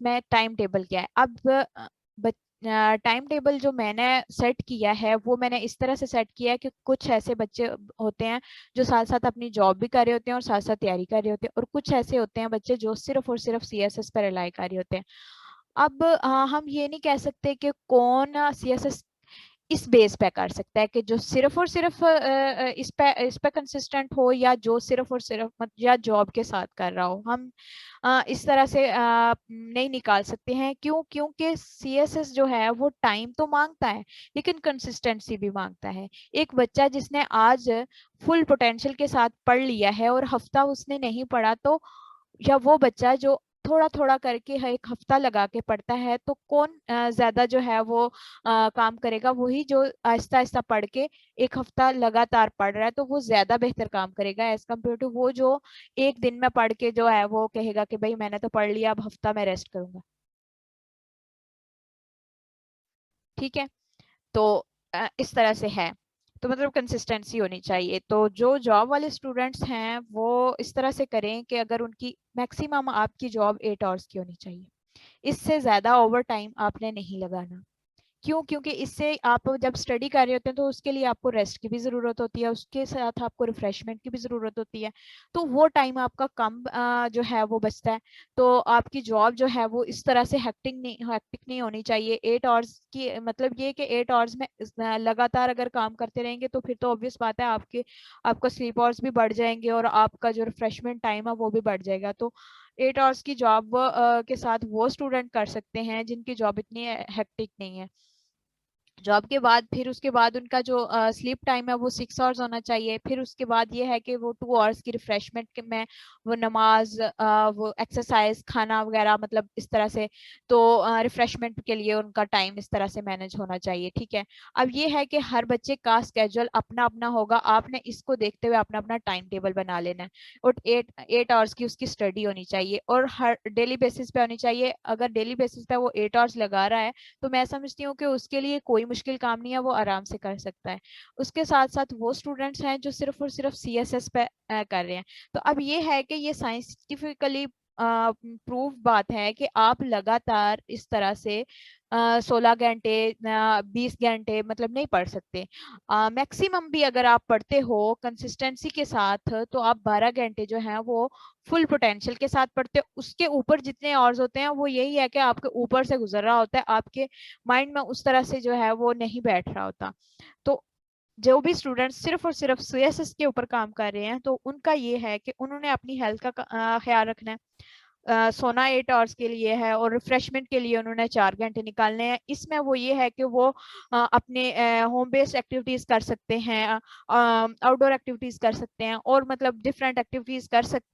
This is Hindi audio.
मैं टाइम टेबल क्या है। अब टाइम टेबल जो मैंने सेट किया है वो मैंने इस तरह से सेट किया है कि कुछ ऐसे बच्चे होते हैं जो साथ साथ अपनी जॉब भी कर रहे होते हैं और साथ साथ तैयारी कर रहे होते हैं, और कुछ ऐसे होते हैं बच्चे जो सिर्फ और सिर्फ सीएसएस पर रिलाई कर रहे होते हैं। अब हम ये नहीं कह सकते कि कौन सीएसएस इस बेस पे कर सकता है कि जो सिर्फ और सिर्फ इस पे कंसिस्टेंट हो, या जो सिर्फ और सिर्फ या जॉब के साथ कर रहा हो। हम इस तरह से नहीं निकाल सकते हैं। क्यों? क्योंकि सीएसएस जो है वो टाइम तो मांगता है लेकिन कंसिस्टेंसी भी मांगता है। एक बच्चा जिसने आज फुल पोटेंशियल के साथ पढ़ लिया है और हफ्ता उसने नहीं पढ़ा, तो या वो बच्चा जो थोड़ा थोड़ा करके हर एक हफ्ता लगा के पढ़ता है, तो कौन ज्यादा जो है वो काम करेगा? वही जो आहिस्ता आहिस्ता पढ़ के एक हफ्ता लगातार पढ़ रहा है, तो वो ज्यादा बेहतर काम करेगा एज कम्पेयर टू वो जो एक दिन में पढ़ के जो है वो कहेगा कि भाई मैंने तो पढ़ लिया, अब हफ्ता मैं रेस्ट करूंगा। ठीक है। तो इस तरह से है। तो मतलब कंसिस्टेंसी होनी चाहिए। तो जो जॉब वाले स्टूडेंट्स हैं वो इस तरह से करें कि अगर उनकी मैक्सिमम आपकी जॉब 8 आवर्स की होनी चाहिए, इससे ज्यादा ओवर टाइम आपने नहीं लगाना। क्यों? क्योंकि इससे आप जब स्टडी कर रहे होते हैं तो उसके लिए आपको रेस्ट की भी जरूरत होती है, उसके साथ आपको रिफ्रेशमेंट की भी जरूरत होती है। तो वो टाइम आपका कम जो है वो बचता है। तो आपकी जॉब जो है वो इस तरह से हेक्टिक नहीं होनी चाहिए। 8 आवर्स की मतलब ये कि 8 आवर्स में लगातार अगर काम करते रहेंगे तो फिर तो ऑब्वियस बात है आपका स्लीप आवर्स भी बढ़ जाएंगे और आपका जो रिफ्रेशमेंट टाइम है वो भी बढ़ जाएगा। तो 8 आवर्स की जॉब के साथ वो स्टूडेंट कर सकते हैं जिनकी जॉब इतनी हेक्टिक नहीं है। जॉब के बाद फिर उसके बाद उनका जो स्लीप टाइम है वो 6 आवर्स होना चाहिए। फिर उसके बाद ये है कि वो 2 आवर्स की रिफ्रेशमेंट में वो नमाज, वो एक्सरसाइज, खाना वगैरह, मतलब इस तरह से। तो रिफ्रेशमेंट के लिए उनका टाइम इस तरह से मैनेज होना चाहिए। ठीक है। अब ये है कि हर बच्चे का स्केड्यूल अपना अपना होगा, आपने इसको देखते हुए अपना अपना टाइम टेबल बना लेना है। और 8 8 आवर्स की उसकी स्टडी होनी चाहिए और हर डेली बेसिस पे होनी चाहिए। अगर डेली बेसिस पे वो 8 आवर्स लगा रहा है तो मैं समझती हूँ कि उसके लिए कोई मुश्किल काम नहीं है, वो आराम से कर सकता है। उसके साथ साथ वो स्टूडेंट्स हैं जो सिर्फ और सिर्फ सीएसएस पे कर रहे हैं। तो अब ये है कि ये साइंटिफिकली प्रूव बात है कि आप लगातार इस तरह से 16 घंटे 20 घंटे मतलब नहीं पढ़ सकते। मैक्सिमम भी अगर आप पढ़ते हो कंसिस्टेंसी के साथ तो आप 12 घंटे जो है वो फुल पोटेंशियल के साथ पढ़ते हो। उसके ऊपर जितने आवर्स होते हैं वो यही है कि आपके ऊपर से गुजर रहा होता है, आपके माइंड में उस तरह से जो है वो नहीं बैठ रहा होता। तो जो भी स्टूडेंट सिर्फ और सिर्फ सीएसएस के ऊपर काम कर रहे हैं तो उनका ये है कि उन्होंने अपनी हेल्थ का ख्याल रखना है। सोना 8 आवर्स के लिए है और रिफ्रेशमेंट के लिए उन्होंने 4 घंटे निकालने हैं। इसमें वो ये है कि वो अपने होम बेस्ड एक्टिविटीज कर सकते हैं, आउटडोर एक्टिविटीज कर सकते हैं, और मतलब डिफरेंट एक्टिविटीज कर सकते हैं।